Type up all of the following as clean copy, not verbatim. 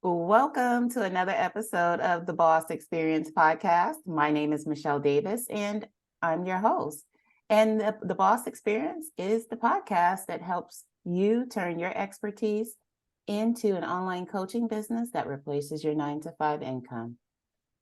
Welcome to another episode of the Boss Experience podcast. My name is Michele Davis, and I'm your host. And the Boss Experience is the podcast that helps you turn your expertise into an online coaching business that replaces your 9-to-5 income.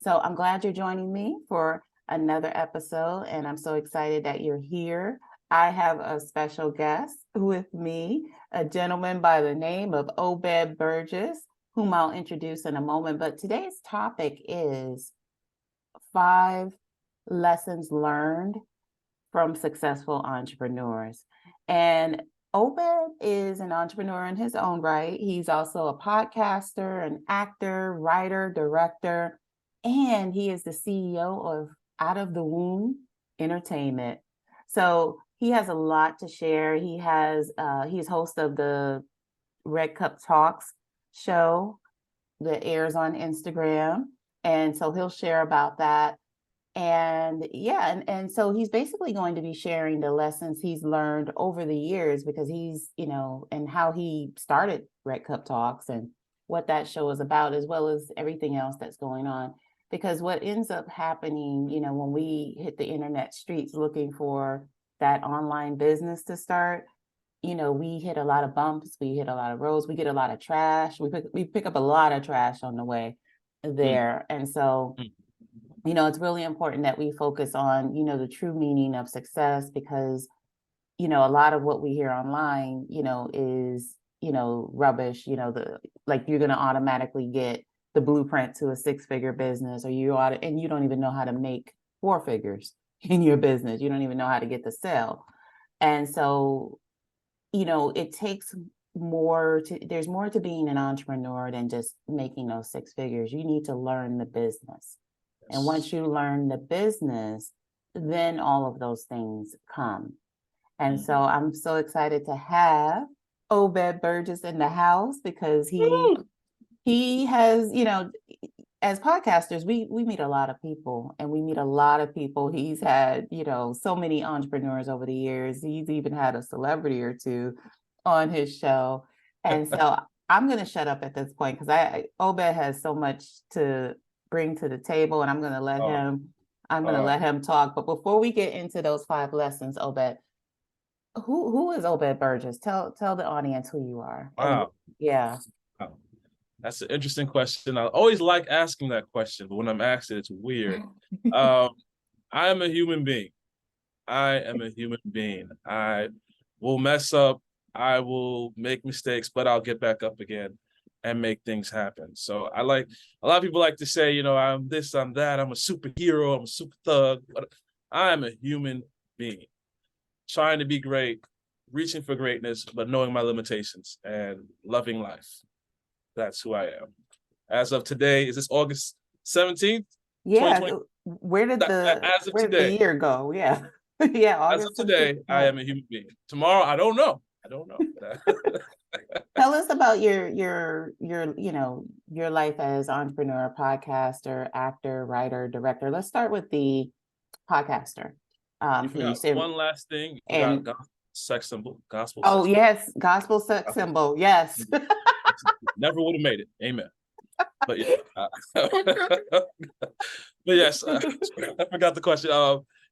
So I'm glad you're joining me for another episode, and I'm so excited that you're here. I have a special guest with me, a gentleman by the name of Obed Burgess, whom I'll introduce in a moment. But today's topic is 5 lessons learned from successful entrepreneurs. And Obed is an entrepreneur in his own right. He's also a podcaster, an actor, writer, director, and he is the CEO of Out of the Womb Entertainment. So he has a lot to share. He's host of the Red Cup Talks show that airs on Instagram. And so he'll share about that. And so he's basically going to be sharing the lessons he's learned over the years, because he's, and how he started Red Cup Talks and what that show is about, as well as everything else that's going on. Because what ends up happening, when we hit the internet streets looking for that online business to start, we hit a lot of bumps, we hit a lot of roads, we get a lot of trash, we pick up a lot of trash on the way there. And so, it's really important that we focus on, the true meaning of success, because, a lot of what we hear online, is, rubbish, like you're going to automatically get the blueprint to a 6-figure business, or and you don't even know how to make 4 figures in your business. You don't even know how to get the sale. And so, it takes there's more to being an entrepreneur than just making those 6 figures. You need to learn the business. Yes. And once you learn the business, then all of those things come. And so I'm so excited to have Obed Burgess in the house, because he has, as podcasters, we meet a lot of people, and we meet a lot of people. He's had, so many entrepreneurs over the years. He's even had a celebrity or two on his show. And so I'm going to shut up at this point, because Obed has so much to bring to the table, and I'm going to let him talk. But before we get into those 5 lessons, Obed, who is Obed Burgess? Tell the audience who you are. Wow. Yeah. Wow. That's an interesting question. I always like asking that question, but when I'm asked it, it's weird. I am a human being. I will mess up. I will make mistakes, but I'll get back up again and make things happen. So a lot of people like to say, I'm this, I'm that, I'm a superhero, I'm a super thug, but I am a human being trying to be great, reaching for greatness, but knowing my limitations and loving life. That's who I am. As of today, is this August 17th? Yeah. Where did the year go? Yeah. Yeah. August as of today, 17th. I am a human being. Tomorrow, I don't know. Tell us about your life as entrepreneur, podcaster, actor, writer, director. Let's start with the podcaster. One last thing. And gospel sex symbol. Gospel. Oh, yes. Gospel sex symbol. Yes. Never would have made it. Amen. But yeah. But yes, I forgot the question.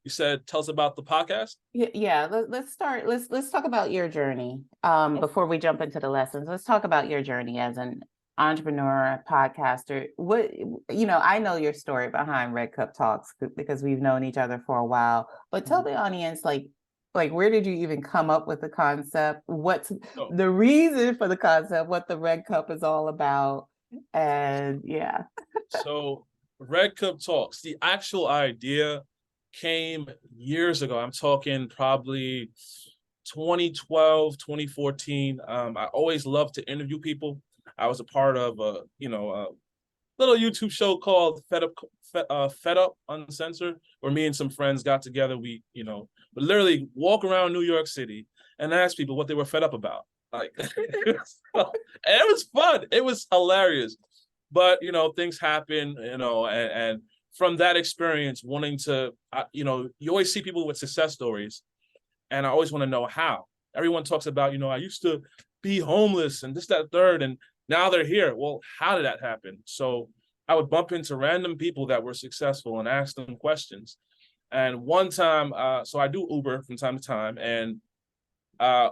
You said, tell us about the podcast. Yeah. Let's start. Let's talk about your journey. Before we jump into the lessons, let's talk about your journey as an entrepreneur, podcaster. I know your story behind Red Cup Talks, because we've known each other for a while. But tell the audience, like where did you even come up with the concept? What's the reason for the concept? What the Red Cup is all about? And yeah. So Red Cup Talks, the actual idea came years ago. I'm talking probably 2012, 2014. I always loved to interview people. I was a part of a little YouTube show called Fed Up Uncensored, where me and some friends got together. We, would literally walk around New York City and ask people what they were fed up about. And it was fun. It was hilarious. But, things happen, and from that experience, wanting to, you always see people with success stories, and I always want to know how. Everyone talks about, I used to be homeless and this, that, third. And now they're here. Well, how did that happen? So I would bump into random people that were successful and ask them questions. And one time, so I do Uber from time to time, and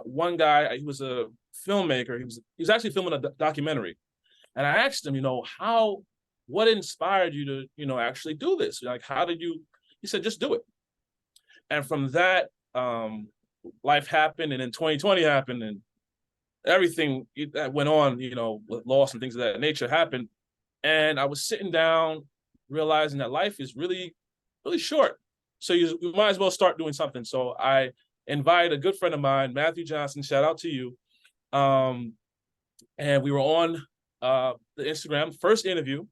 one guy, he was a filmmaker. He was actually filming a documentary, and I asked him, what inspired you to, actually do this? Like, how did you? He said, just do it. And from that, life happened, and then 2020 happened, and everything that went on, with loss and things of that nature happened. And I was sitting down, realizing that life is really, really short. So you might as well start doing something. So I invited a good friend of mine, Matthew Johnson, shout out to you. And we were on the Instagram, first interview.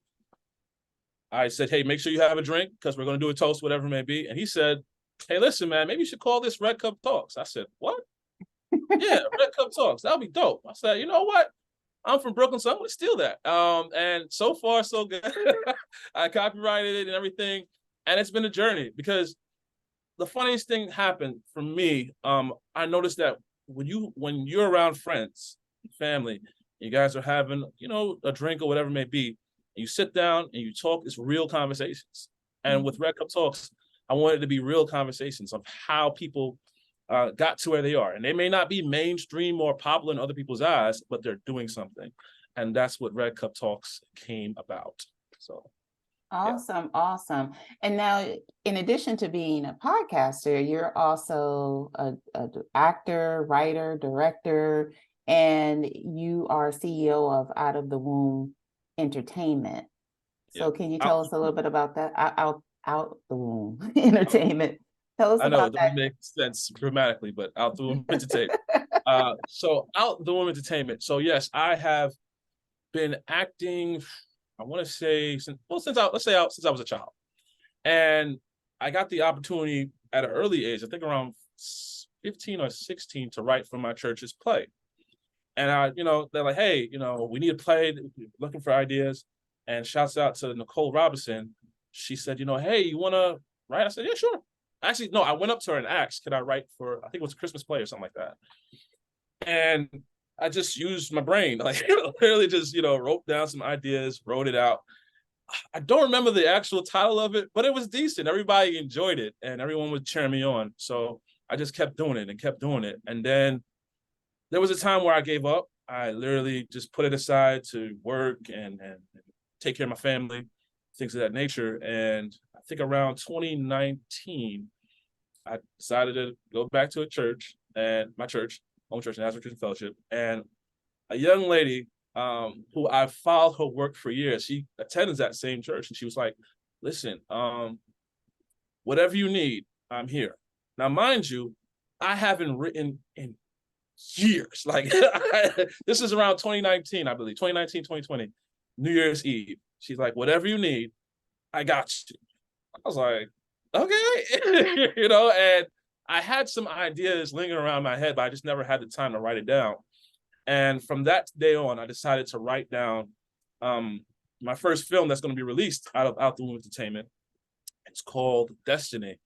I said, hey, make sure you have a drink because we're going to do a toast, whatever it may be. And he said, hey, listen, man, maybe you should call this Red Cup Talks. I said, what? Yeah, Red Cup Talks. That'll be dope. I said, you know what? I'm from Brooklyn, so I'm gonna steal that. And so far, so good. I copyrighted it and everything. And it's been a journey because the funniest thing happened for me. I noticed that when you're around friends, family, you guys are having, a drink or whatever it may be, and you sit down and you talk, it's real conversations. And with Red Cup Talks, I wanted it to be real conversations of how people got to where they are. And they may not be mainstream or popular in other people's eyes, but they're doing something. And that's what Red Cup Talks came about. So. Awesome. Yeah. Awesome. And now, in addition to being a podcaster, you're also an actor, writer, director, and you are CEO of Out of the Womb Entertainment. So can you tell us a little bit about that? Out the Womb Entertainment. Tell us I know about it doesn't make sense grammatically, but Out the Womb Entertainment. So Out the Womb Entertainment. So yes, I have been acting, I want to say since I was a child. And I got the opportunity at an early age, I think around 15 or 16, to write for my church's play. And they're like, hey, we need a play, looking for ideas. And shouts out to Nicole Robinson. She said, hey, you want to write? I said, yeah, sure. Actually, no, I went up to her and asked, could I write for, I think it was a Christmas play or something like that. And I just used my brain, like literally just, wrote down some ideas, wrote it out. I don't remember the actual title of it, but it was decent. Everybody enjoyed it and everyone was cheering me on. So I just kept doing it and kept doing it. And then there was a time where I gave up. I literally just put it aside to work and take care of my family, things of that nature. And I think around 2019, I decided to go back to a church, and my church, home church, Nazareth Christian Fellowship, and a young lady who I followed her work for years, she attends that same church, and she was like, listen, whatever you need, I'm here. Now, mind you, I haven't written in years. Like, this is around 2019, I believe, 2019, 2020, New Year's Eve. She's like, whatever you need, I got you. I was like, okay, and I had some ideas lingering around my head, but I just never had the time to write it down. And from that day on, I decided to write down my first film that's going to be released out the Womb Entertainment. It's called Destiny.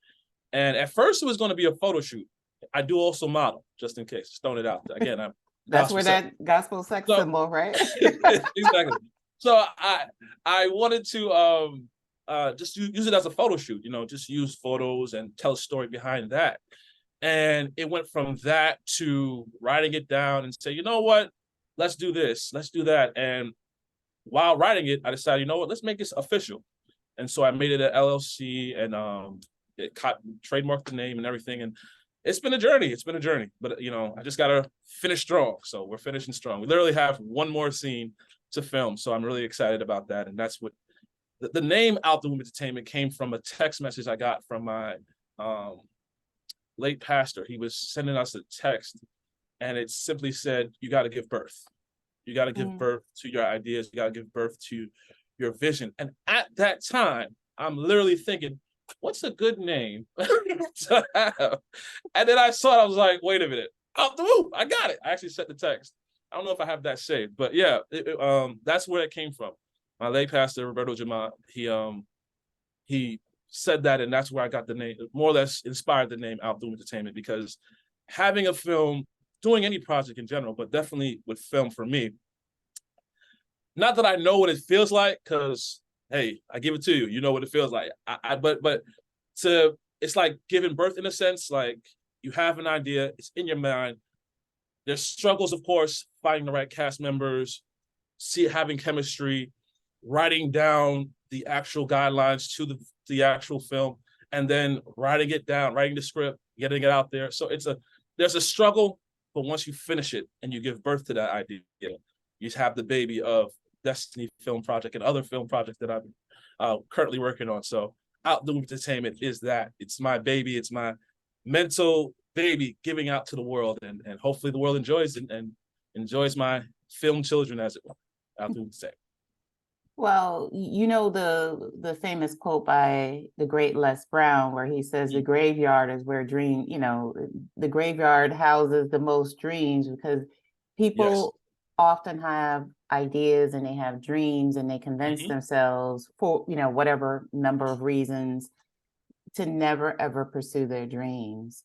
And at first it was going to be a photo shoot. I do also model, just in case, throwing it out there. Again, that's where that gospel sex symbol, right? Exactly. So I wanted to just use it as a photo shoot, just use photos and tell a story behind that. And it went from that to writing it down and say, you know what, let's do this, let's do that. And while writing it, I decided, you know what, let's make this official. And so I made it an LLC and trademarked the name and everything. And it's been a journey. But, I just got to finish strong. So we're finishing strong. We literally have one more scene to film. So I'm really excited about that. And that's what the name Out the Womb Entertainment came from a text message I got from my late pastor. He was sending us a text and it simply said, you got to give birth. You got to give birth to your ideas. You got to give birth to your vision. And at that time, I'm literally thinking, what's a good name to have? And then I saw it, I was like, wait a minute, Out the Womb, I got it. I actually sent the text. I don't know if I have that saved, but yeah, that's where it came from. My late pastor, Roberto Jama, he said that, and that's where I got the name, more or less inspired the name Out the Womb Entertainment, because having a film doing any project in general, but definitely with film for me. Not that I know what it feels like, because hey, I give it to you. You know what it feels like. But it's like giving birth in a sense. Like you have an idea, it's in your mind. There's struggles, of course, finding the right cast members, having chemistry, writing down the actual guidelines to the actual film, and then writing it down, writing the script, getting it out there. So there's a struggle, but once you finish it and you give birth to that idea, you have the baby of Destiny Film Project and other film projects that I'm currently working on. So Outdoor Entertainment is that. It's my baby. It's my mental baby giving out to the world, and hopefully the world enjoys it and enjoys my film children, as it were. Outdoor Entertainment. Well, you know the famous quote by the great Les Brown, where he says the graveyard is where the graveyard houses the most dreams, because people often have ideas and they have dreams and they convince themselves for, whatever number of reasons to never ever pursue their dreams.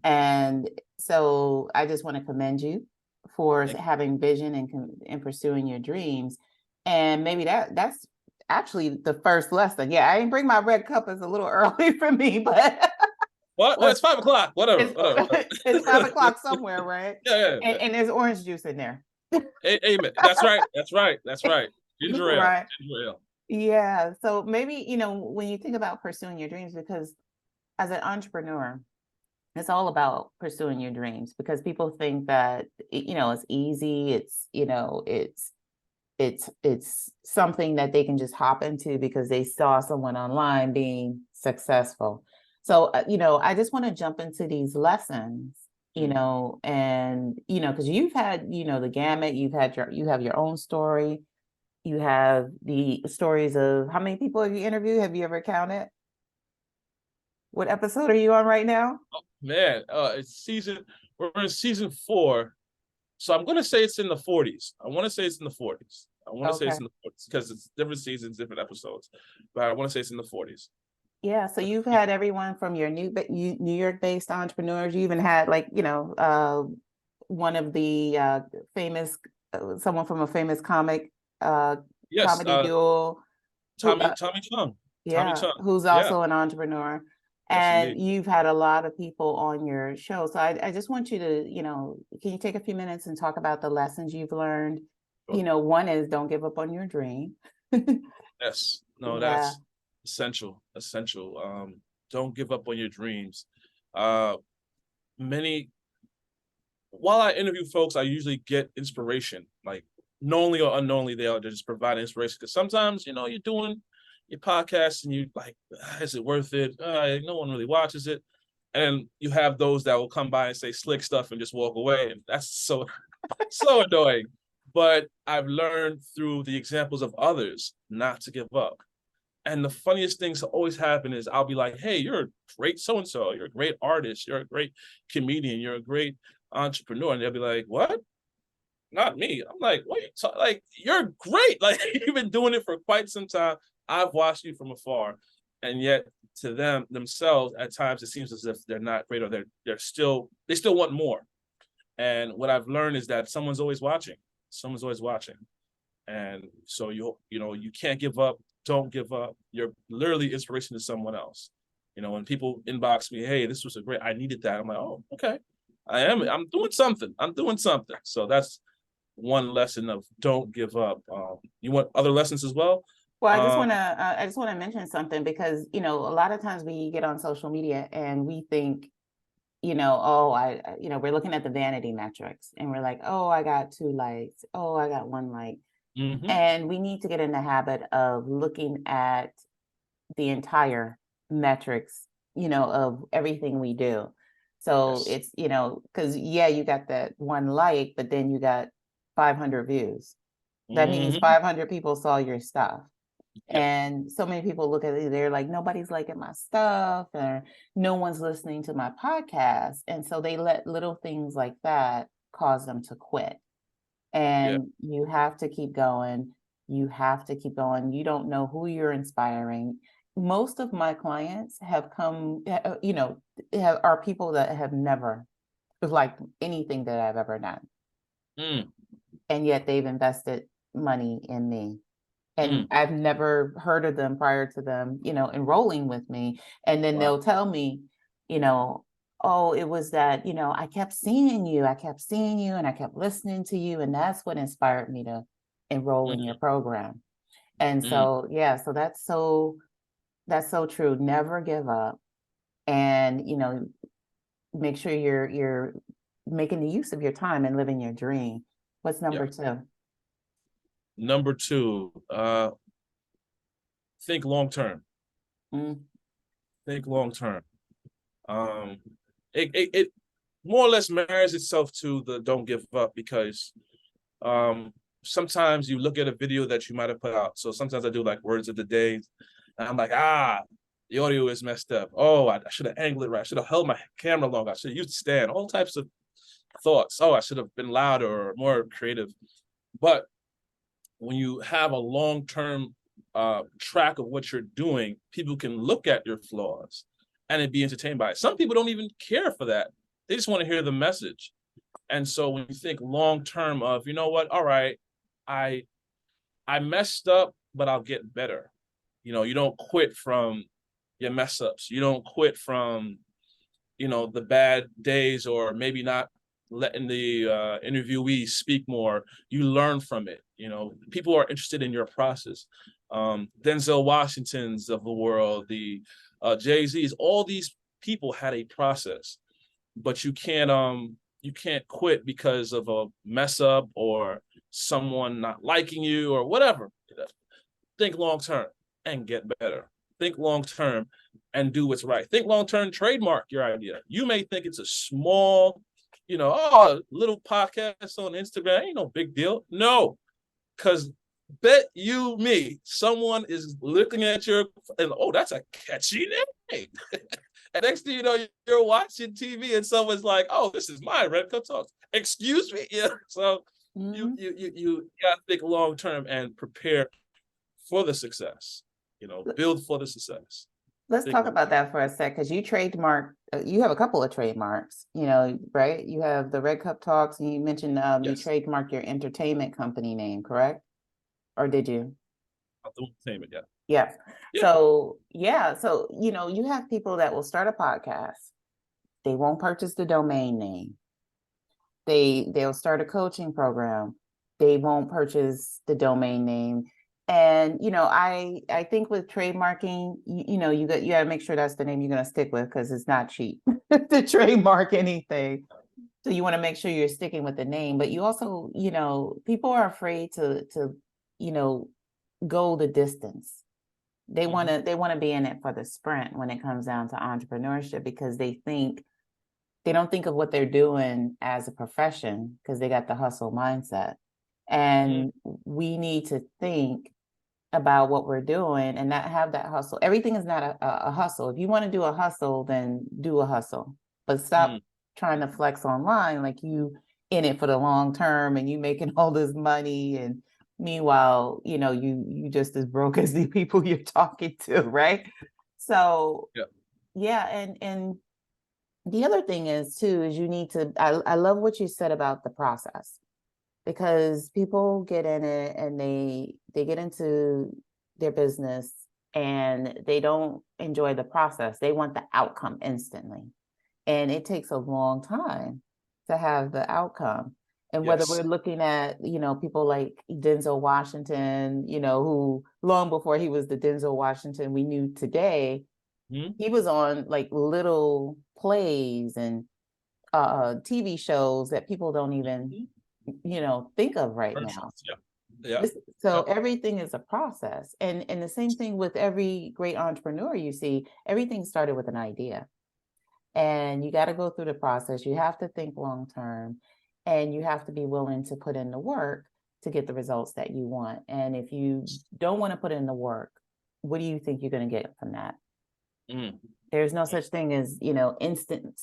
And so I just want to commend you for having vision and pursuing your dreams. And maybe that's actually the first lesson. Yeah, I didn't bring my red cup. It's a little early for me, but what? Well, it's 5 o'clock. Whatever. It's 5 o'clock somewhere, right? Yeah. And there's orange juice in there. Amen. That's right. Ginger ale. Right. Ginger ale. Yeah. So maybe, when you think about pursuing your dreams, because as an entrepreneur, it's all about pursuing your dreams, because people think that, it's easy. It's something that they can just hop into because they saw someone online being successful. So, I just want to jump into these lessons, and, because you've had, the gamut, you have your own story. You have the stories of how many people have you interviewed? Have you ever counted? What episode are you on right now? Oh, man, we're in season 4. So I'm going to say it's in the 40s. I want to say it's in the 40s. Because it's different seasons, different episodes. But I want to say it's in the 40s. Yeah, so you've had everyone from your New York-based entrepreneurs. You even had one of the famous, someone from a famous comedy duo. Tommy Chung. Yeah, Tommy Chung. who's also an entrepreneur. Yes, And indeed. you've had a lot of people on your show. So I just want you to, can you take a few minutes and talk about the lessons you've learned? Sure. One is don't give up on your dream. Yes. No, Yeah. that's essential. Don't give up on your dreams. While I interview folks, I usually get inspiration, like knowingly or unknowingly, they're just providing inspiration. Because sometimes, you're doing your podcast and you like, is it worth it? No one really watches it. And you have those that will come by and say slick stuff and just walk away. And that's so annoying. But I've learned through the examples of others not to give up. And the funniest things that always happen is I'll be like, hey, you're a great so-and-so. You're a great artist. You're a great comedian. You're a great entrepreneur. And they'll be like, what? Not me. I'm like, what are you talking? Like, you're great. Like, you've been doing it for quite some time. I've watched you from afar. And yet to themselves, at times, it seems as if they're not great, or they still want more. And what I've learned is that someone's always watching. Someone's always watching. And so you can't give up. Don't give up. You're literally inspiration to someone else. When people inbox me, hey, this was I needed that. I'm like, oh, okay. I'm doing something. So that's one lesson of don't give up. You want other lessons as well? Well, I just want to mention something, because, a lot of times we get on social media and we think, we're looking at the vanity metrics and we're like, oh, I got 2 likes. Oh, I got 1 like. And we need to get in the habit of looking at the entire metrics, of everything we do. So it's, because you got that 1 like, but then you got 500 views. That means 500 people saw your stuff. And so many people look at it, they're like, nobody's liking my stuff, or no one's listening to my podcast. And so they let little things like that cause them to quit. And you have to keep going. You have to keep going. You don't know who you're inspiring. Most of my clients have come, are people that have never like anything that I've ever done. Mm, And yet they've invested money in me. And mm. I've never heard of them prior to them, enrolling with me. And then Wow. they'll tell me, you know, oh, it was that, I kept seeing you, and I kept listening to you. And that's what inspired me to enroll in your Mm, program. And mm. so, yeah, so that's so true. Never give up. And, make sure you're making the use of your time and living your dream. What's Yeah. number two? Number two, think long term. Mm, Think long term. Um, it more or less marries itself to the don't give up, because um sometimes you look at a video that you might have put out. So sometimes I do like words of the day, and I'm like, the audio is messed up. Oh, I should have angled it right. I should have held my camera longer. I should have used the stand. All types of thoughts. Oh, I should have been louder or more creative. But when you have a long-term track of what you're doing, people can look at your flaws and it be entertained by it. Some people don't even care for that. They just want to hear the message. And so when you think long-term of, you know what, all right, I I messed up, but I'll get better. You don't quit from your mess ups. You don't quit from, the bad days, or maybe not letting the interviewee speak more. You learn from it. People are interested in your process. Denzel Washington's of the world, the Jay-Z's, all these people had a process, but you can't quit because of a mess up or someone not liking you or whatever. Think long term and get better. Think long term and do what's right. Think long term, trademark your idea. You may think it's a small, little podcast on Instagram, ain't no big deal. No, because bet you me, someone is looking at your, and oh, that's a catchy name. And next thing you know, you're watching TV and someone's like, oh, this is my Red Cup Talks. Excuse me. Yeah. So mhm. you gotta think long term and prepare for the success. Build for the success. Let's Think talk long about term. that for a sec, because you have a couple of trademarks, right? You have the Red Cup Talks, and you mentioned you Yes. trademarked your entertainment company name, correct? Or did you? I'll do the same again. Yes. Yeah. So, yeah. So, you have people that will start a podcast. They won't purchase the domain name. They'll start a coaching program. They won't purchase the domain name. And I think with trademarking, you got to make sure that's the name you're going to stick with, because it's not cheap to trademark anything. So you want to make sure you're sticking with the name, but you also, people are afraid to you know go the distance. They want Mm-hmm. to they want to be in it for the sprint when it comes down to entrepreneurship, because they don't think of what they're doing as a profession, because they got the hustle mindset. Mm-hmm. And we need to think about what we're doing and not have that hustle. Everything is not a hustle. If you want to do a hustle, then do a hustle, but Mm-hmm. stop trying to flex online like you in it for the long term and you making all this money, and meanwhile, you just as broke as the people you're talking to, right? So Yeah. yeah, and the other thing is too is you need to I love what you said about the process, because people get in it and they get into their business and they don't enjoy the process. They want the outcome instantly, and it takes a long time to have the outcome. And whether we're Yes. looking at people like Denzel Washington, who long before he was the Denzel Washington we knew today, Mm-hmm. he was on like little plays and TV shows that people don't even, Mm-hmm. think of right now. Commercials. Yeah. Yeah. So Yeah. everything is a process. And the same thing with every great entrepreneur you see, everything started with an idea. And you got to go through the process. You have to think long term, and you have to be willing to put in the work to get the results that you want. And if you don't want to put in the work, what do you think you're going to get from that? Mm. There's no such thing as, instant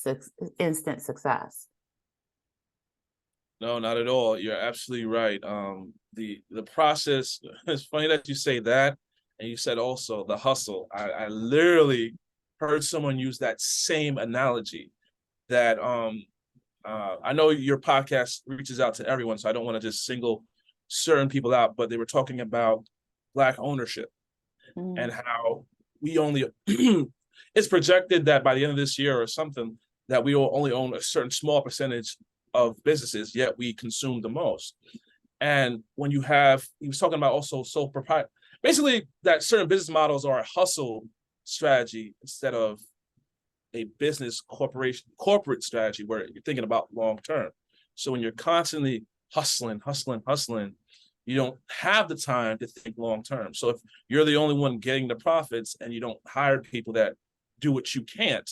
success. No, not at all. You're absolutely right. The process. It's funny that you say that, and you said also the hustle. I literally heard someone use that same analogy, that I know your podcast reaches out to everyone, so I don't want to just single certain people out, but they were talking about Black ownership and how we only, it's projected that by the end of this year or something, that we will only own a certain small percentage of businesses, yet we consume the most. And when you have, he was talking about also sole proprietor, basically that certain business models are a hustle strategy instead of a business corporate strategy where you're thinking about long term. So when you're constantly hustling, you don't have the time to think long term. So if you're the only one getting the profits and you don't hire people that do what you can't,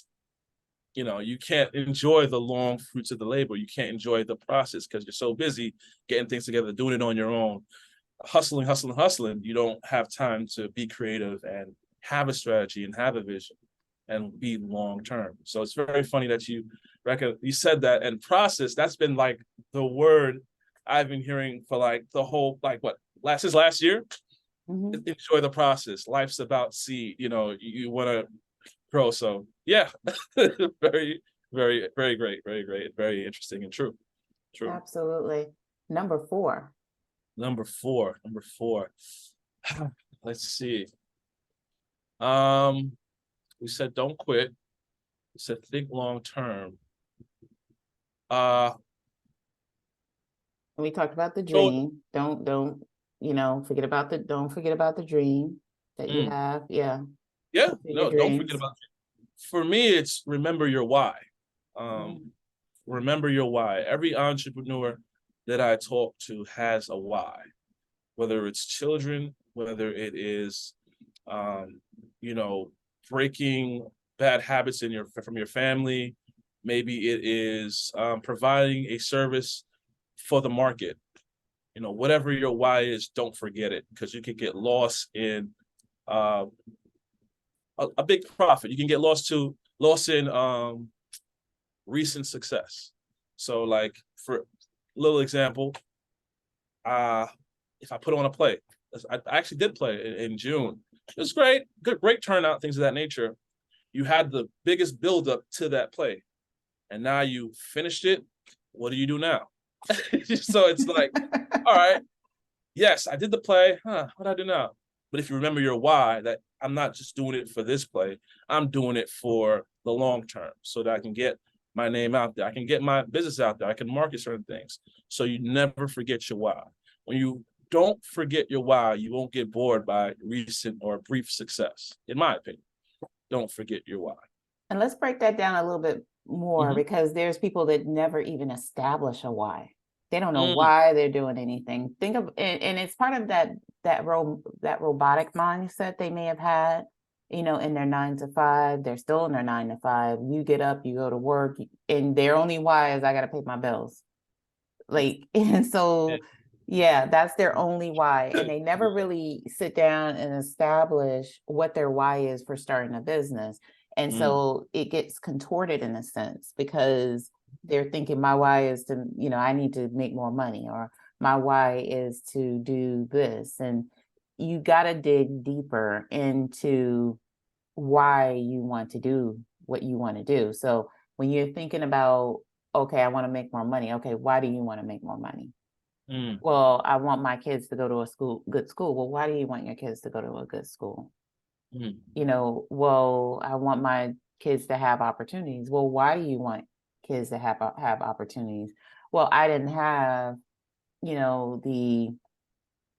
you can't enjoy the long fruits of the labor. You can't enjoy the process because you're so busy getting things together, doing it on your own, hustling. You don't have time to be creative and have a strategy and have a vision and be long term. So it's very funny that you said that. And process, that's been like the word I've been hearing for like the whole, like what, since last year. Enjoy the process. Life's about seed. You want to grow. So yeah, very, very, very great, very interesting and true. Absolutely. Number four. Number four. Let's see. We said don't quit. We said think long term. We talked about the So dream. Don't forget about the dream that you have. Yeah. yeah, Your no, don't dreams. forget about it. For me, it's remember your why. Remember your why. Every entrepreneur that I talk to has a why, whether it's children, whether it is, breaking bad habits from your family. Maybe it is providing a service for the market. Whatever your why is, don't forget it, because you could get lost in a big profit. You can get lost in recent success. So, like, for a little example, if I put on a play, I actually did play in June. It was great, great turnout, things of that nature. You had the biggest buildup to that play, and now you finished it. What do you do now? So it's like, all right, yes, I did the play. What do I do now? But if you remember your why, that I'm not just doing it for this play, I'm doing it for the long term so that I can get my name out there. I can get my business out there. I can market certain things. So you never forget your why. When you don't forget your why, you won't get bored by recent or brief success, in my opinion. Don't forget your why. And let's break that down a little bit more, because there's people that never even establish a why. They don't know why they're doing anything. Think of, and it's part of that robotic mindset they may have had, in their 9 to 5. They're still in their 9 to 5. You get up, you go to work, and their only why is I got to pay my bills. And so, yeah, that's their only why. And they never really sit down and establish what their why is for starting a business. And so it gets contorted in a sense, because they're thinking my why is to, I need to make more money, or my why is to do this. And you got to dig deeper into why you want to do what you want to do. So when you're thinking about, okay, I want to make more money. Okay, why do you want to make more money? Well, I want my kids to go to a good school. Well, why do you want your kids to go to a good school? Well, I want my kids to have opportunities. Well, why do you want kids to have opportunities? Well, I didn't have, the,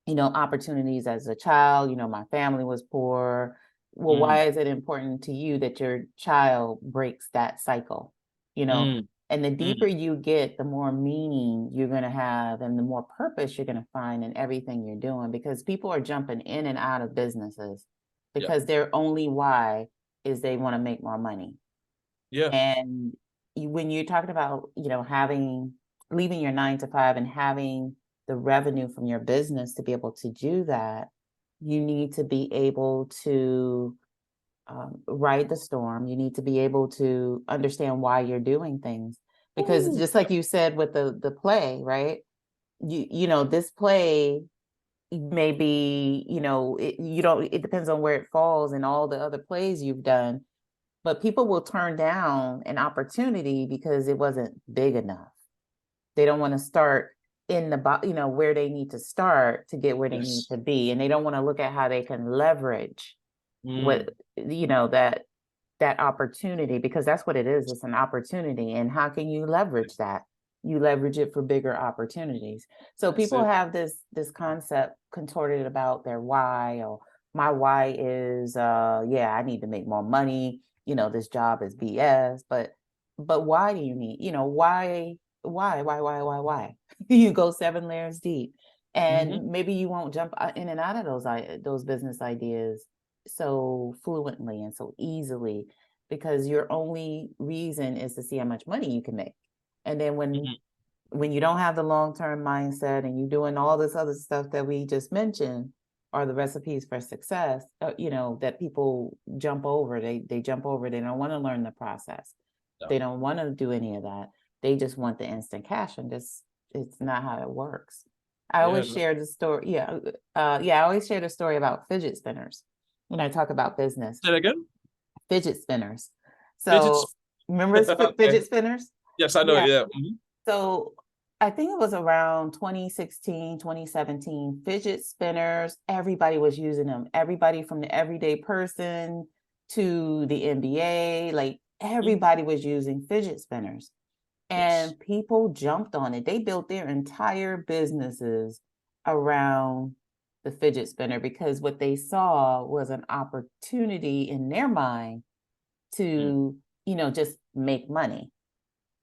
opportunities as a child. My family was poor. Well, why is it important to you that your child breaks that cycle? And the deeper you get, the more meaning you're going to have and the more purpose you're going to find in everything you're doing, because people are jumping in and out of businesses because their only why is they want to make more money. Yeah. And when you're talking about, leaving your 9 to 5 and having the revenue from your business to be able to do that, you need to be able to ride the storm. You need to be able to understand why you're doing things, because just like you said with the play, right? This play maybe, it depends on where it falls and all the other plays you've done. But people will turn down an opportunity because it wasn't big enough. They don't want to start in the, where they need to start to get where they need Yes. to be. And they don't want to look at how they can leverage Mm, what, that opportunity, because that's what it is. It's an opportunity. And how can you leverage that? You leverage it for bigger opportunities. So that's people it. have this concept contorted about their why, or my why is I need to make more money. This job is BS, but why do you need, why? You go 7 layers deep. Hmm. And maybe you won't jump in and out of those business ideas so fluently and so easily, because your only reason is to see how much money you can make. And then Hmm. when you don't have the long-term mindset and you're doing all this other stuff that we just mentioned are the recipes for success, that people jump over. They jump over. They don't want to learn the process. No. They don't want to do any of that. They just want the instant cash, and just it's not how it works. I Yeah. always share the story. I always share the story about fidget spinners when I talk about business. Say that again. Fidget spinners. So Fidgets. remember Okay. fidget spinners? Yes, I know. Yeah. Yeah. Mhm. So I think it was around 2016, 2017. Fidget spinners, everybody was using them. Everybody from the everyday person to the NBA, like Mhm. everybody was using fidget spinners. Yes. And people jumped on it. They built their entire businesses around the fidget spinner because what they saw was an opportunity in their mind Mm. to, just make money.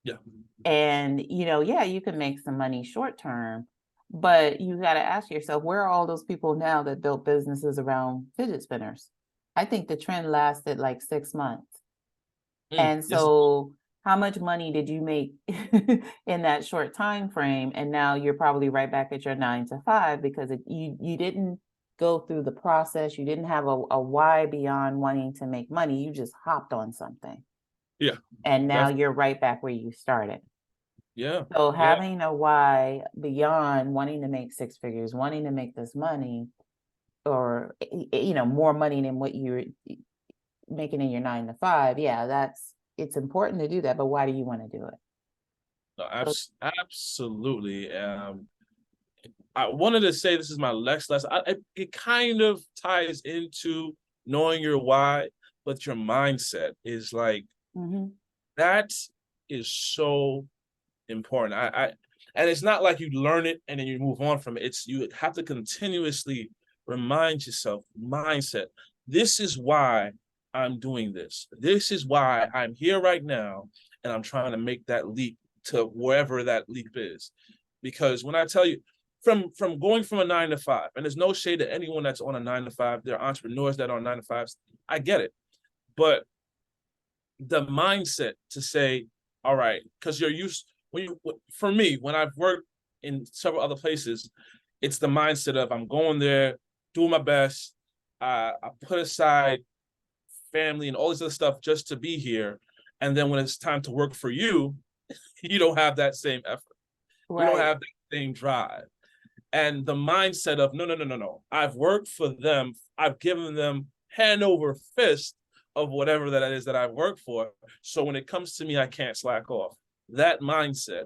Yeah. And, you can make some money short term, but you got to ask yourself, where are all those people now that built businesses around fidget spinners? I think the trend lasted like 6 months. Mm. And Yes. so how much money did you make in that short time frame? And now you're probably right back at your 9 to 5 because you didn't go through the process. You didn't have a why beyond wanting to make money. You just hopped on something. Yeah. And now Definitely. you're right back where you started. Yeah. So Yeah. having a why beyond wanting to make 6 figures, wanting to make this money, or more money than what you're making in your 9 to 5, it's important to do that. But why do you want to do it? No, So, absolutely. I wanted to say this is my next lesson. It kind of ties into knowing your why, but your mindset is like mhm. that is so important. And it's not like you learn it and then you move on from it. It's you have to continuously remind yourself, mindset. This is why I'm doing this. This is why I'm here right now, and I'm trying to make that leap to wherever that leap is. Because when I tell you, from going from a 9 to 5, and there's no shade to anyone that's on a 9 to 5. There are entrepreneurs that are on 9 to 5s. I get it, but the mindset to say, all right, because you're used when you for me, when I've worked in several other places, it's the mindset of I'm going there, doing my best. I put aside family and all this other stuff just to be here. And then when it's time to work for you, you don't have that same effort. You don't Right. have that same drive. And the mindset of no. I've worked for them. I've given them hand over fist of whatever that is that I've worked for. So when it comes to me, I can't slack off. That mindset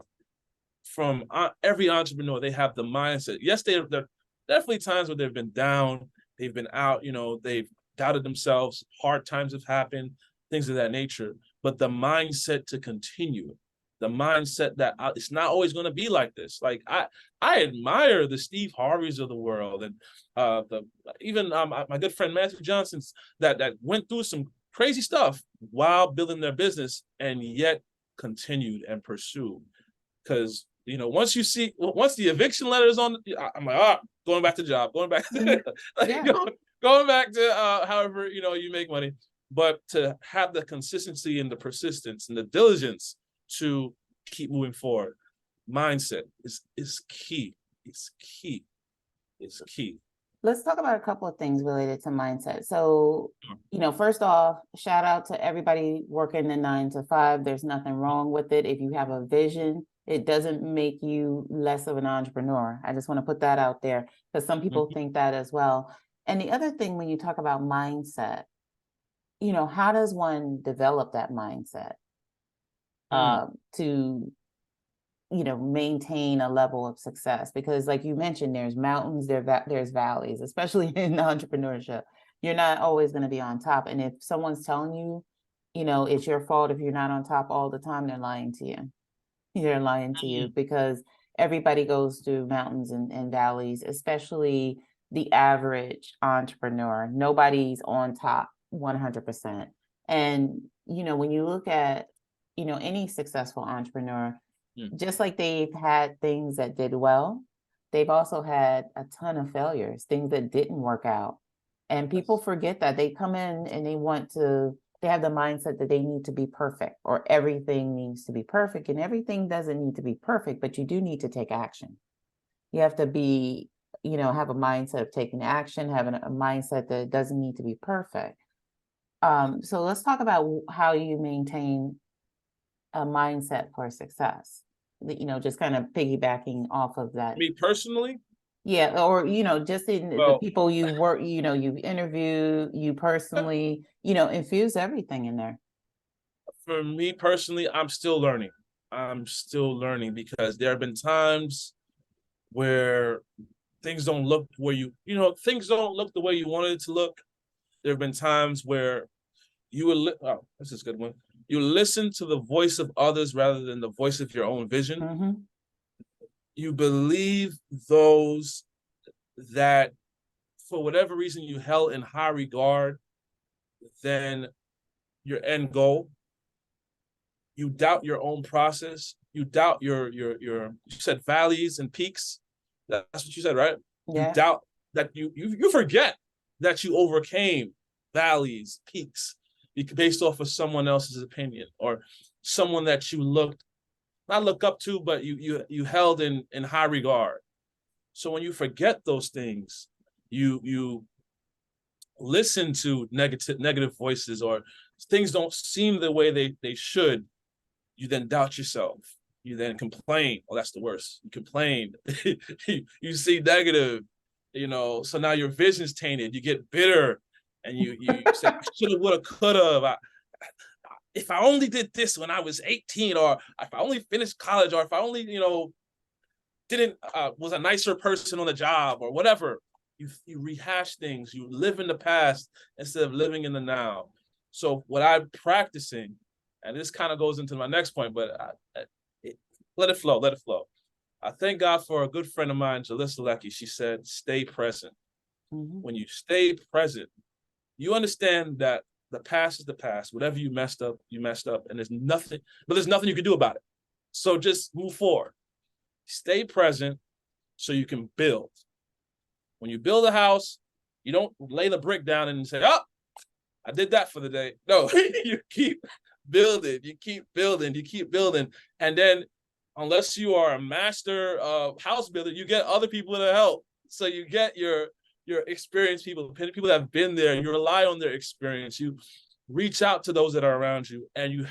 from every entrepreneur, they have the mindset. Yes, there are definitely times where they've been down, they've been out, they've doubted themselves, hard times have happened, things of that nature. But the mindset to continue, the mindset that it's not always going to be like this. Like I admire the Steve Harveys of the world, and the even my good friend Matthew Johnson's that went through some crazy stuff while building their business and yet continued and pursued. Because once the eviction letter is on, I'm like, going back to job, going back Mhm. to like, Yeah. going back to however you make money. But to have the consistency and the persistence and the diligence to keep moving forward, mindset is key. It's key. It's key. Let's talk about a couple of things related to mindset. So, first off, shout out to everybody working the 9 to 5. There's nothing wrong with it. If you have a vision, it doesn't make you less of an entrepreneur. I just want to put that out there because some people Mhm. think that as well. And the other thing, when you talk about mindset, how does one develop that mindset to maintain a level of success? Because like you mentioned, there's mountains, there's valleys, especially in entrepreneurship. You're not always going to be on top, and if someone's telling you it's your fault if you're not on top all the time, they're lying to you. They're lying to you, because everybody goes through mountains and valleys, especially the average entrepreneur. Nobody's on top 100%. And when you look at any successful entrepreneur, just like they've had things that did well, they've also had a ton of failures, things that didn't work out. And people forget that. They come in and they have the mindset that they need to be perfect, or everything needs to be perfect, and everything doesn't need to be perfect, but you do need to take action. You have to be, have a mindset of taking action, having a mindset that it doesn't need to be perfect. So let's talk about how you maintain a mindset for success. Just kind of piggybacking off of that. Me personally? Yeah, or just in the people you work, you interview, you personally, infuse everything in there. For me personally, I'm still learning. Because there have been times where things don't look things don't look the way you wanted it to look. There have been times where you will this is a good one. You listen to the voice of others rather than the voice of your own vision. Mm-hmm. You believe those that, for whatever reason, you held in high regard than your end goal. You doubt your own process. You doubt you said valleys and peaks. That's what you said, right? Yeah. You doubt that you forget that you overcame valleys, peaks, based off of someone else's opinion, or someone that you not look up to, but you held in high regard. So when you forget those things, you listen to negative voices, or things don't seem the way they should. You then doubt yourself. You then complain. Oh, that's the worst. You complain. You see negative, so now your vision's tainted. You get bitter, and you say, I shoulda, woulda, coulda. If I only did this when I was 18, or if I only finished college, or if I only, didn't was a nicer person on the job, or whatever. You rehash things. You live in the past instead of living in the now. So what I'm practicing, and this kind of goes into my next point, but let it flow. Let it flow. I thank God for a good friend of mine, Jalissa Lecky. She said, stay present. Mm-hmm. When you stay present, you understand that the past is the past. Whatever you messed up, and there's nothing you can do about it. So just move forward. Stay present so you can build. When you build a house, you don't lay the brick down and say, oh, I did that for the day. No, you keep building, you keep building. And then, unless you are a master house builder, you get other people to help. So you get your experienced people that have been there, and you rely on their experience. You reach out to those that are around you, and you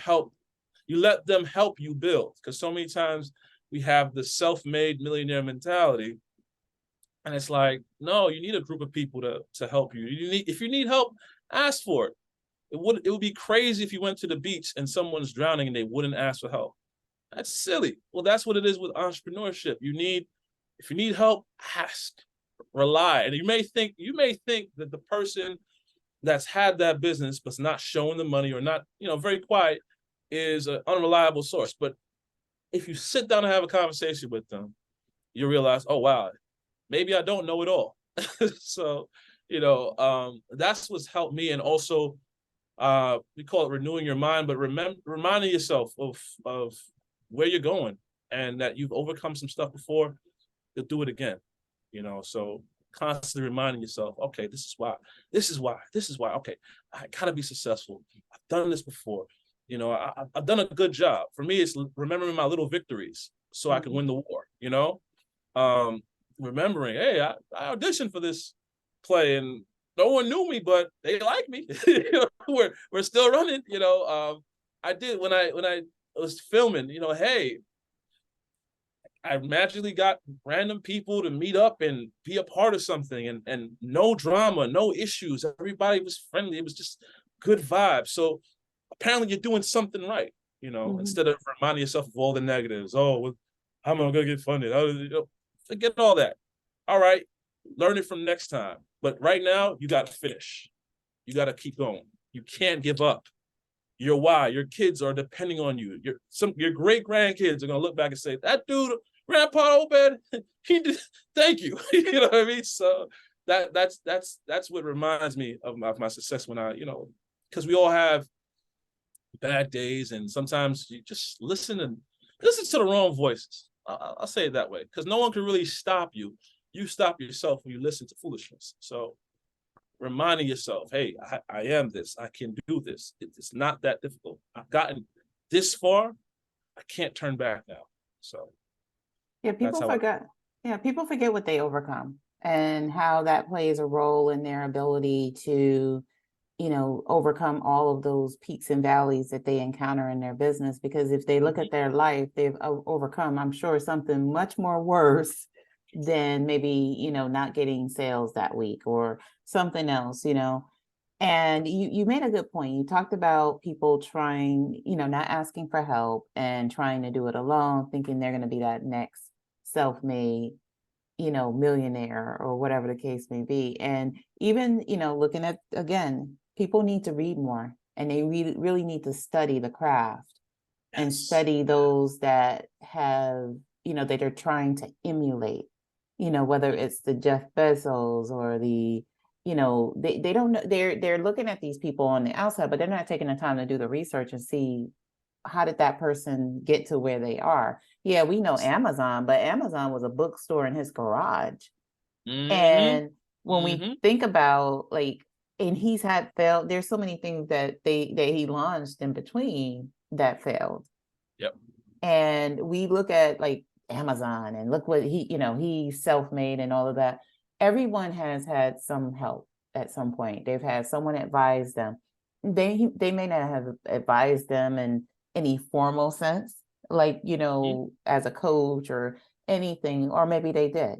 let them help you build. Because so many times we have the self-made millionaire mentality. And it's like, no, you need a group of people to help you. If you need help, ask for it. It would be crazy if you went to the beach and someone's drowning and they wouldn't ask for help. That's silly. Well, that's what it is with entrepreneurship. If you need help, ask, rely. And you may think that the person that's had that business but's not showing the money, or not, very quiet, is an unreliable source. But if you sit down and have a conversation with them, you realize, oh wow, maybe I don't know it all. So, that's what's helped me. And also, we call it renewing your mind, but reminding yourself of where you're going, and that you've overcome some stuff before, you'll do it again. So constantly reminding yourself, okay, this is why. Okay, I gotta be successful. I've done this before. I've done a good job. For me, it's remembering my little victories so I can win the war. Remembering, hey, I auditioned for this play and no one knew me, but they like me. We're still running. I did when I was filming. Hey, I magically got random people to meet up and be a part of something, and no drama, no issues. Everybody was friendly. It was just good vibes. So apparently you're doing something right, instead of reminding yourself of all the negatives. Oh, how am I going to get funded? Forget all that. All right, learn it from next time. But right now, you got to finish. You got to keep going. You can't give up. Your kids are depending on you. Your great grandkids are going to look back and say, that dude, Grandpa Obed, he did, thank you. You know what I mean? So that's what reminds me of my success when because we all have bad days, and sometimes you just listen to the wrong voices. I'll say it that way, because no one can really stop you. You stop yourself when you listen to foolishness. So reminding yourself, hey, I am this. I can do this. It's not that difficult. I've gotten this far. I can't turn back now. So yeah, people forget. Yeah, people forget what they overcome and how that plays a role in their ability to, overcome all of those peaks and valleys that they encounter in their business. Because if they look at their life, they've overcome, I'm sure, something much more worse than maybe, not getting sales that week or something else, And you made a good point. You talked about people trying, not asking for help and trying to do it alone, thinking they're going to be that next self-made, millionaire or whatever the case may be. And even, looking at, again, people need to read more, and they really need to study the craft and study those that have, that are trying to emulate, whether it's the Jeff Bezos or the, they don't know, they're looking at these people on the outside, but they're not taking the time to do the research and see, how did that person get to where they are? Yeah, we know Amazon, but Amazon was a bookstore in his garage. And when we think about, like, and he's had failed, there's so many things that he launched in between that failed. Yep. And we look at, like, Amazon, and look what he's self-made and all of that. Everyone has had some help at some point. They've had someone advise them. They may not have advised them in any formal sense, like, as a coach or anything, or maybe they did.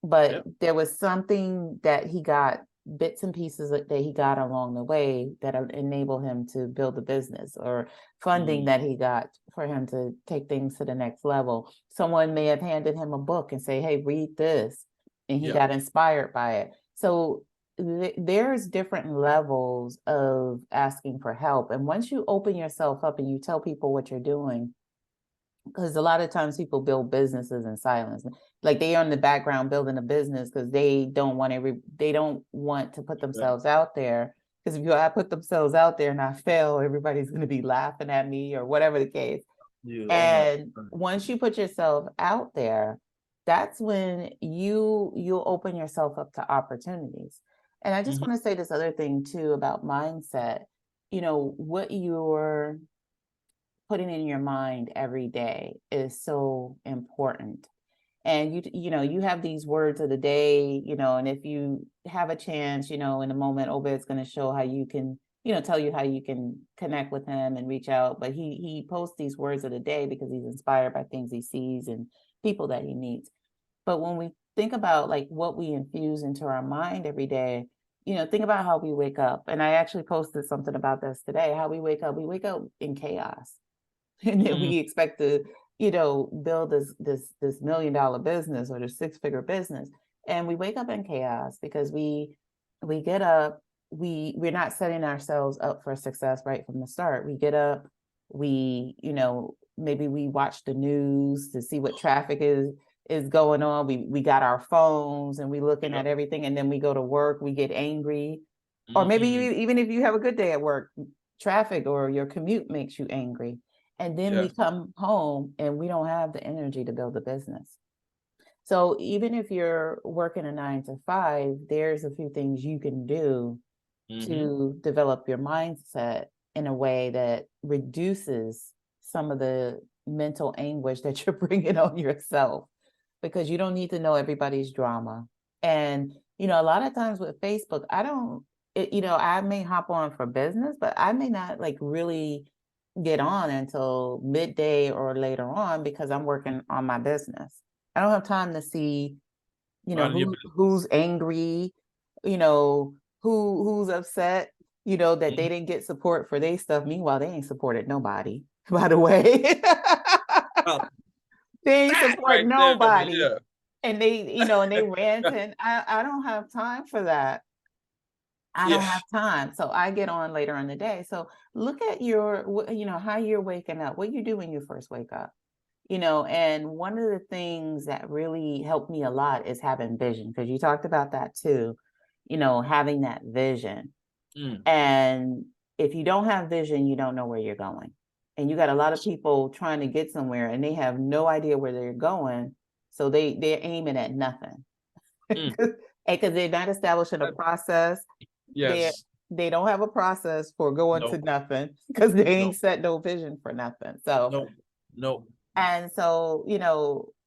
But there was something that he got, bits and pieces that he got along the way that enable him to build a business, or funding that he got for him to take things to the next level. Someone may have handed him a book and say, hey, read this. And he got inspired by it. So there's different levels of asking for help. And once you open yourself up and you tell people what you're doing, because a lot of times people build businesses in silence, like they are in the background building a business because they don't want to put themselves out there. Because if I put themselves out there and I fail, everybody's going to be laughing at me or whatever the case. And once you put yourself out there, that's when you'll open yourself up to opportunities. And I just want to say this other thing too about mindset. What you're putting in your mind every day is so important. And you have these words of the day, and if you have a chance, in a moment, Obed's going to show how you can, tell you how you can connect with him and reach out. But he posts these words of the day because he's inspired by things he sees and people that he meets. But when we think about, like, what we infuse into our mind every day, think about how we wake up. And I actually posted something about this today, how we wake up in chaos. And then we expect to, build this $1 million business or this 6-figure business. And we wake up in chaos because we get up, we're not setting ourselves up for success right from the start. We get up, maybe we watch the news to see what traffic is going on. We got our phones and we looking at everything, and then we go to work, we get angry. Or maybe even if you have a good day at work, traffic or your commute makes you angry. And then we come home and we don't have the energy to build a business. So even if you're working a 9 to 5, there's a few things you can do to develop your mindset in a way that reduces some of the mental anguish that you're bringing on yourself, because you don't need to know everybody's drama. And, a lot of times with Facebook, I may hop on for business, but I may not really get on until midday or later on because I'm working on my business. I don't have time to see, who's angry, who's upset. that they didn't get support for their stuff. Meanwhile, they ain't supported nobody, by the way. Well, They ain't that support right there, nobody. Michele. And they rant, and I don't have time for that. I don't Yeah. have time. So I get on later in the day. So look at how you're waking up, what you do when you first wake up. And one of the things that really helped me a lot is having vision, because you talked about that too, having that vision. Mm. And if you don't have vision, you don't know where you're going. And you got a lot of people trying to get somewhere and they have no idea where they're going. So they're aiming at nothing. Mm. Because they're not establishing a process. They Yes. they don't have a process for going to No. nothing, because they No. ain't set no vision for nothing. So No. No. and so,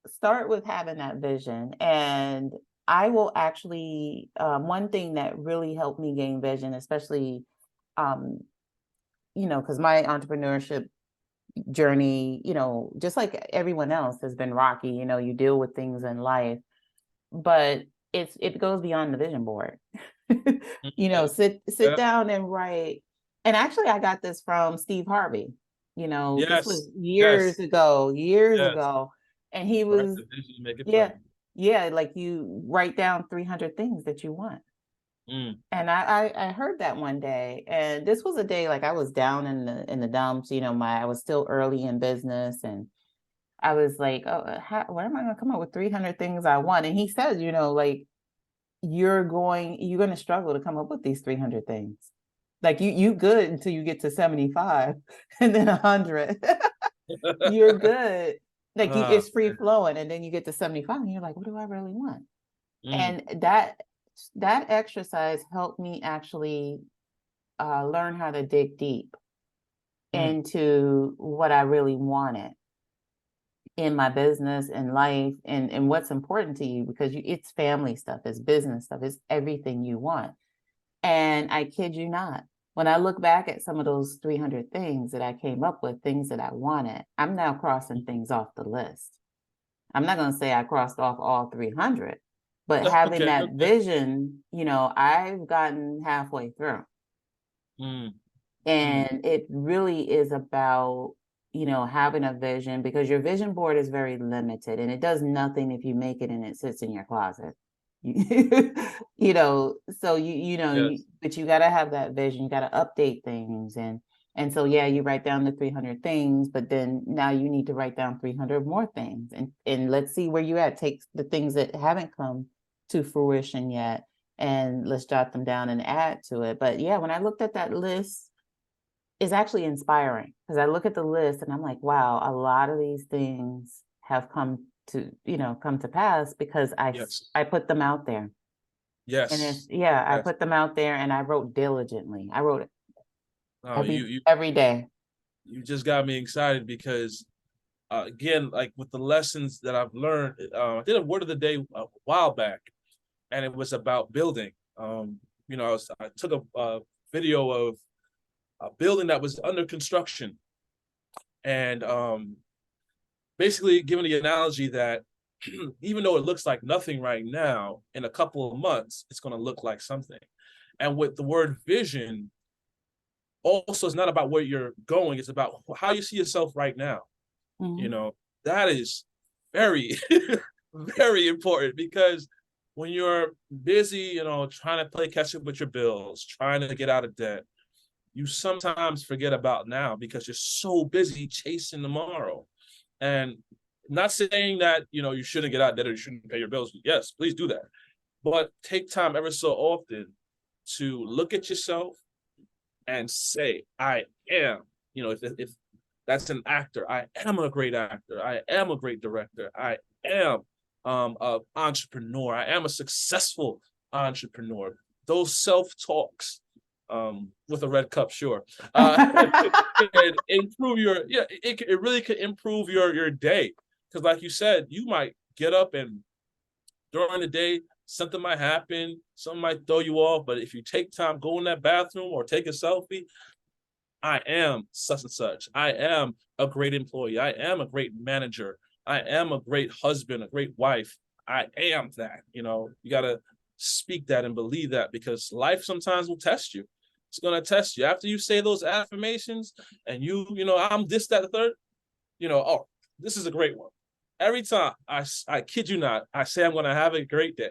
start with having that vision. And I will actually, one thing that really helped me gain vision, especially, because my entrepreneurship journey, just like everyone else, has been rocky. You deal with things in life, but it goes beyond the vision board. Yeah. Sit Yeah. down and write. And actually, I got this from Steve Harvey. This Yes. was Yes. years Yes. ago. And he Write was, the vision, make it yeah, plain. yeah, like you write down 300 things that you want. Mm. And I heard that one day, and this was a day like I was down in the dumps. I was still early in business, and I was like, oh, where am I going to come up with 300 things I want? And he said, like, you're going to struggle to come up with these 300 things. Like you good until you get to 75 and then 100. You're good. Like Ah, it's free flowing, and then you get to 75 and you're like, what do I really want? mm, And that exercise helped me actually learn how to dig deep mm, into what I really wanted in my business and life, and what's important to you, because it's family stuff, it's business stuff, it's everything you want. And I kid you not, when I look back at some of those 300 things that I came up with, things that I wanted, I'm now crossing things off the list. I'm not going to say I crossed off all 300, but having okay, that okay. vision, I've gotten halfway through. Mm, mm, And it really is about, having a vision, because your vision board is very limited and it does nothing if you make it and it sits in your closet. So yes. but you got to have that vision. You got to update things. And so, yeah, you write down the 300 things, but then now you need to write down 300 more things, and let's see where you at. Take the things that haven't come to fruition yet, and let's jot them down and add to it. But yeah, when I looked at that list, it's actually inspiring, because I look at the list and I'm like, wow, a lot of these things have come to pass because Yes. I put them out there. And Yes. I Yes. put them out there, and I wrote diligently. I wrote it Oh, every day. you just got me excited because again, like with the lessons that I've learned, I did a word of the day a while back, and it was about building. I took a video of a building that was under construction, and basically giving the analogy that even though it looks like nothing right now, in a couple of months, it's going to look like something. And with the word vision, also, it's not about where you're going, it's about how you see yourself right now. You Mhm. know, that is very, very important, because when you're busy, trying to play catch up with your bills, trying to get out of debt, you sometimes forget about now because you're so busy chasing tomorrow. And not saying that, you shouldn't get out of debt or you shouldn't pay your bills. Yes, please do that. But take time ever so often to look at yourself and say, I am, if that's an actor, I am a great actor. I am a great director. I am an entrepreneur. I am a successful entrepreneur. Those self-talks, with a red cup, sure, can improve it really could improve your day. Because like you said, you might get up and during the day, something might happen, something might throw you off. But if you take time, go in that bathroom or take a selfie, I am such and such. I am a great employee. I am a great manager. I am a great husband, a great wife. I am that. You got to speak that and believe that, because life sometimes will test you. It's going to test you. After you say those affirmations and you know, I'm this, that, the third, you know, oh, this is a great one. Every time, I kid you not, I say I'm going to have a great day.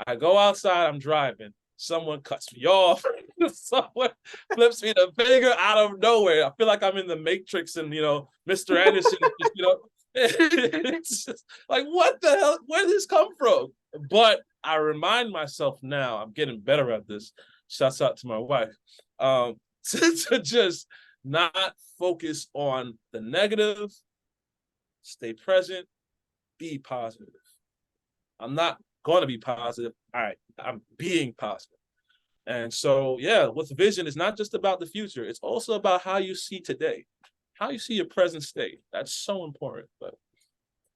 I go outside, I'm driving, someone cuts me off, someone flips me the finger out of nowhere. I feel like I'm in the Matrix and, you know, Mr. Anderson, just, you know, it's just like, what the hell? Where did this come from? But I remind myself now, I'm getting better at this. Shouts out to my wife. To just not focus on the negative, stay present, be positive. I'm not going to be positive. All right, I'm being positive. And so, yeah, with vision, it's not just about the future. It's also about how you see today, how you see your present state. That's so important. But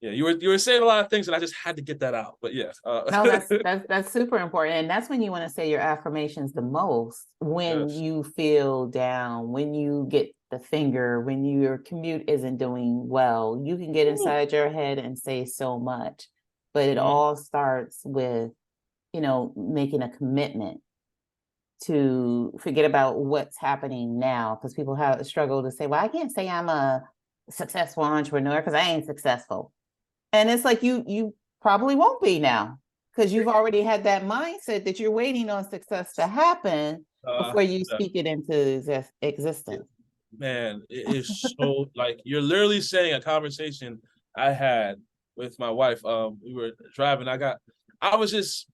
yeah, you were saying a lot of things, and I just had to get that out. But yeah, No, that's super important. And that's when you want to say your affirmations the most, when yes. you feel down, when you get the finger, when your commute isn't doing well. You can get inside your head and say so much, but it all starts with, you know, making a commitment to forget about what's happening now, because people have a struggle to say, well, I can't say I'm a successful entrepreneur because I ain't successful. And it's like you probably won't be now, because you've already had that mindset that you're waiting on success to happen before you speak it into existence. Man, it is so like you're literally saying a conversation I had with my wife. We were driving. I was just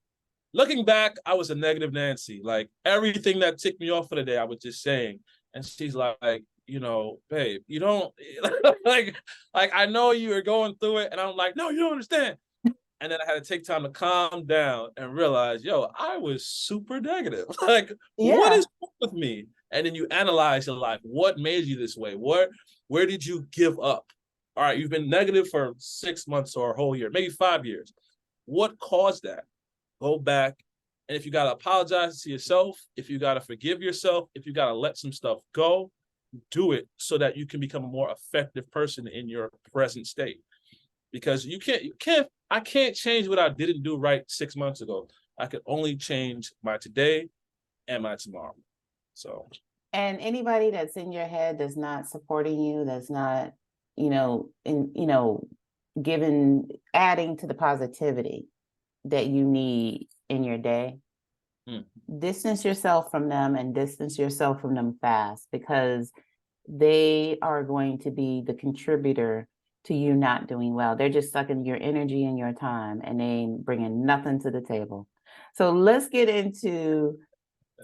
looking back, I was a negative Nancy. Like everything that ticked me off for the day, I was just saying. And she's like, you know, babe, you don't like I know you are going through it. And I'm like, no, you don't understand. And then I had to take time to calm down and realize, yo, I was super negative. Like, what Yeah. is wrong with me? And then you analyze your life. What made you this way? Where did you give up? All right, you've been negative for 6 months or a whole year, maybe 5 years. What caused that? Go back. And if you got to apologize to yourself, if you got to forgive yourself, if you got to let some stuff go, do it so that you can become a more effective person in your present state. Because I can't change what I didn't do right 6 months ago. I can only change my today and my tomorrow. So. And anybody that's in your head that's not supporting you, that's not, adding to the positivity that you need in your day, distance yourself from them, and distance yourself from them fast, because they are going to be the contributor to you not doing well. They're just sucking your energy and your time, and they ain't bringing nothing to the table. So let's get into,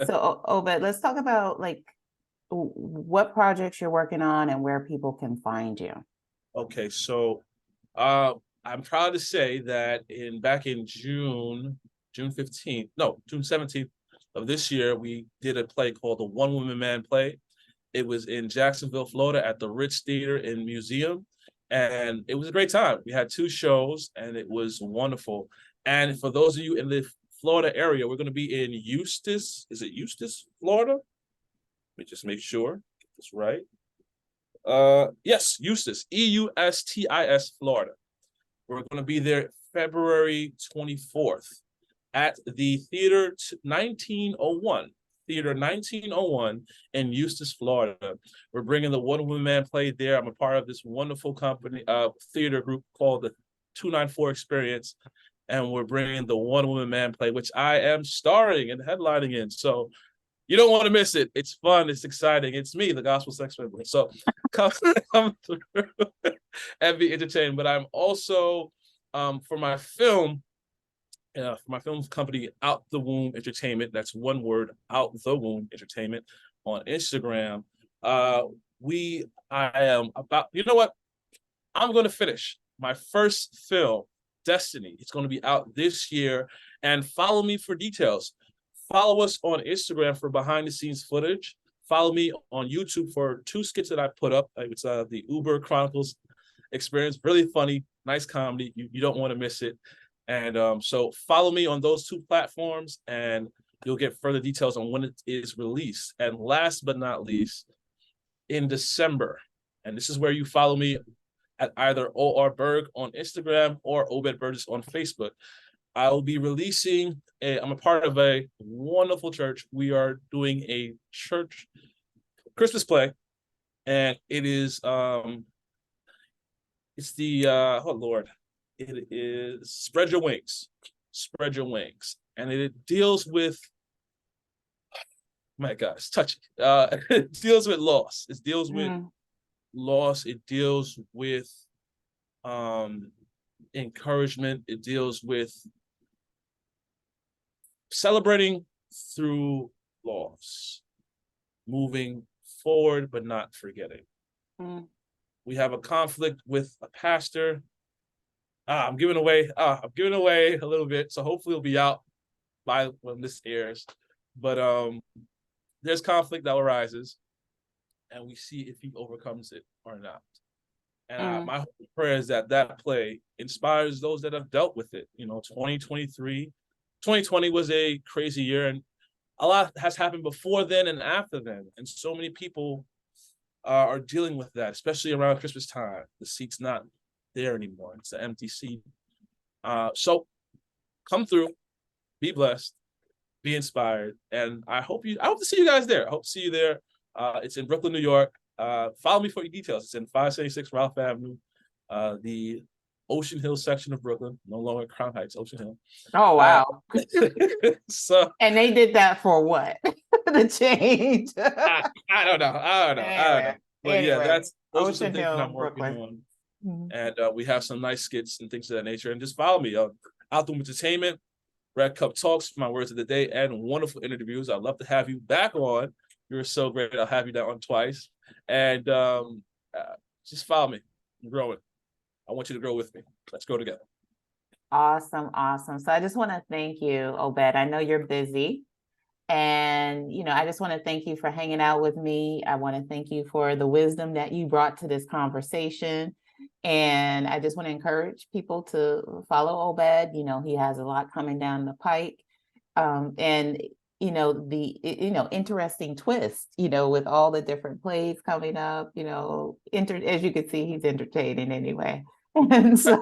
Obed, let's talk about like what projects you're working on and where people can find you. Okay, so I'm proud to say that back in June 17th of this year, we did a play called the One Woman Man Play. It was in Jacksonville, Florida at the Ritz Theater and Museum. And it was a great time. We had 2 shows and it was wonderful. And for those of you in the Florida area, we're going to be in Eustis. Is it Eustis, Florida? Let me just make sure. Get this right. Yes, Eustis, Eustis, Florida. We're going to be there February 24th at the Theater 1901. Theater 1901 in Eustis, Florida. We're bringing the One Woman Man Play there. I'm a part of this wonderful company, theater group called the 294 Experience, and we're bringing the One Woman Man Play, which I am starring and headlining in. So you don't want to miss it. It's fun. It's exciting. It's me, the gospel sex symbol. So come through and be entertained. But I'm also, for my film company, Out the Womb Entertainment, that's one word, Out the Womb Entertainment, on Instagram. I am about, you know what? I'm going to finish my first film, Destiny. It's going to be out this year, and follow me for details. Follow us on Instagram for behind the scenes footage. Follow me on YouTube for 2 skits that I put up. It's the Uber Chronicles experience. Really funny, nice comedy. You don't want to miss it. And so follow me on those 2 platforms, and you'll get further details on when it is released. And last but not least, in December, and this is where you follow me at either O.R. Berg on Instagram or Obed Burgess on Facebook. I'll be releasing I'm a part of a wonderful church. We are doing a church Christmas play, and it is it's the oh Lord, it is Spread Your Wings. Spread Your Wings. And it deals with, my God, it's touchy. It deals with loss. It deals with loss. It deals with encouragement. It deals with celebrating through loss, moving forward, but not forgetting. We have a conflict with a pastor. I'm giving away a little bit, so hopefully it'll be out by when this airs. But there's conflict that arises, and we see if he overcomes it or not. And my prayer is that play inspires those that have dealt with it. 2020 was a crazy year, and a lot has happened before then and after then. And so many people are dealing with that, especially around Christmas time. The seat's not there anymore. It's an empty seat. So come through, be blessed, be inspired. And I hope to see you guys there. I hope to see you there. It's in Brooklyn, New York. Follow me for your details. It's in 576 Ralph Avenue, the Ocean Hill section of Brooklyn, no longer Crown Heights, Ocean Hill. Oh, wow. So, and they did that for what? The change. I don't know. But yeah, those are some Ocean things Hill, that I'm working Brooklyn. on. And we have some nice skits and things of that nature. And just follow me on Outdoor Entertainment, Red Cup Talks, my words of the day, and wonderful interviews. I'd love to have you back on. You're so great. I'll have you down on twice. And just follow me. I'm growing. I want you to grow with me. Let's grow together. Awesome. So I just want to thank you, Obed. I know you're busy. And, I just want to thank you for hanging out with me. I want to thank you for the wisdom that you brought to this conversation. And I just want to encourage people to follow Obed. He has a lot coming down the pike. And interesting twist, with all the different plays coming up, as you can see, he's entertaining anyway. And so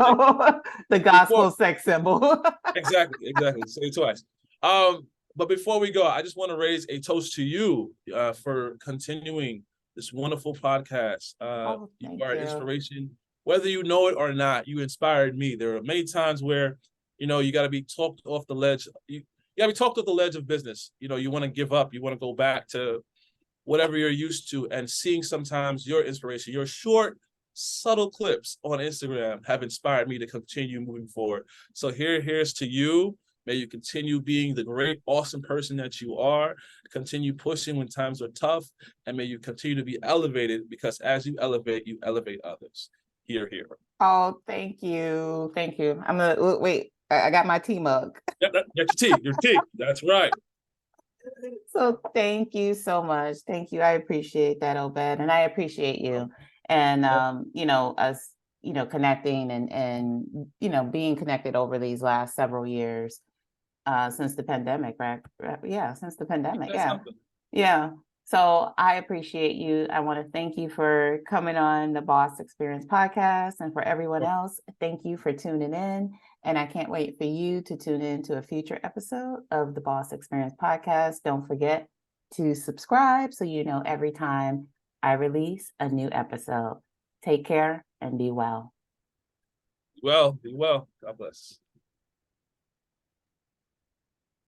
the gospel sex symbol. Exactly. Say it twice. But before we go, I just want to raise a toast to you for continuing this wonderful podcast. You are an inspiration. Whether you know it or not, you inspired me. There are many times where, you got to be talked off the ledge. You got to be talked off the ledge of business. You want to give up. You want to go back to whatever you're used to. And seeing sometimes your inspiration, your short, subtle clips on Instagram have inspired me to continue moving forward. So here's to you. May you continue being the great, awesome person that you are. Continue pushing when times are tough. And may you continue to be elevated, because as you elevate others. Here. Oh, thank you. I'm going to wait. I got my tea mug. Yep, get your tea. That's right. So thank you so much. Thank you. I appreciate that, Obed. And I appreciate you. And, us, connecting and being connected over these last several years. Since the pandemic, right? Yeah, since the pandemic. Yeah. So I appreciate you. I want to thank you for coming on the Boss Experience podcast, and for everyone else, thank you for tuning in. And I can't wait for you to tune in to a future episode of the Boss Experience podcast. Don't forget to subscribe so you know every time I release a new episode. Take care and be well. Be well. God bless.